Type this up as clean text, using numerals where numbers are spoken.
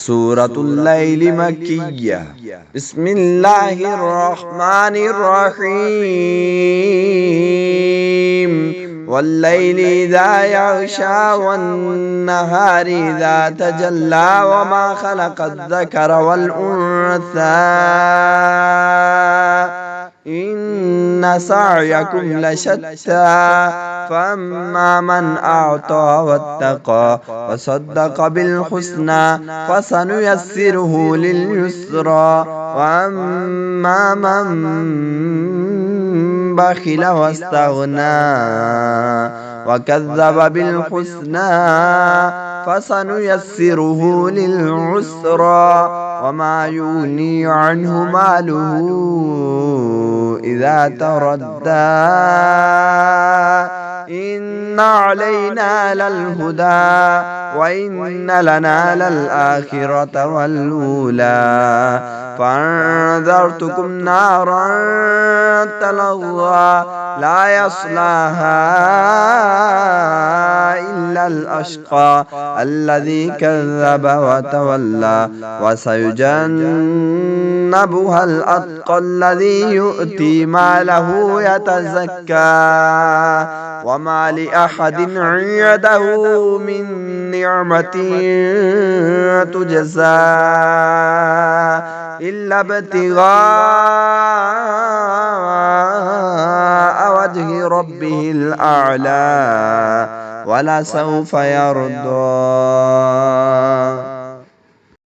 سورة الليل مكية. بسم الله الرحمن الرحيم. والليل إذا يغشى والنهار إذا تجلى وما خلق الذكر والأنثى إن سعيكم لشتى فأما من أعطى واتقى وصدق بالحسنى فسنيسره لليسرى وأما من بخل واستغنى وكذب بالحسنى فسنيسره للعسرى وما يغني عنه ماله إذا تردى إن علينا للهدى وإن لنا للآخرة والأولى فأنذرتكم نارا تلظى لا يصلاها إلا الأشقى الذي كذب وتولى وسيجنبها الأتقى الذي يؤتي ماله يتزكى وما لأحد عنده من نعمة تجزى إلا ابتغاء وجه ربه الأعلى ولسوف يرضى.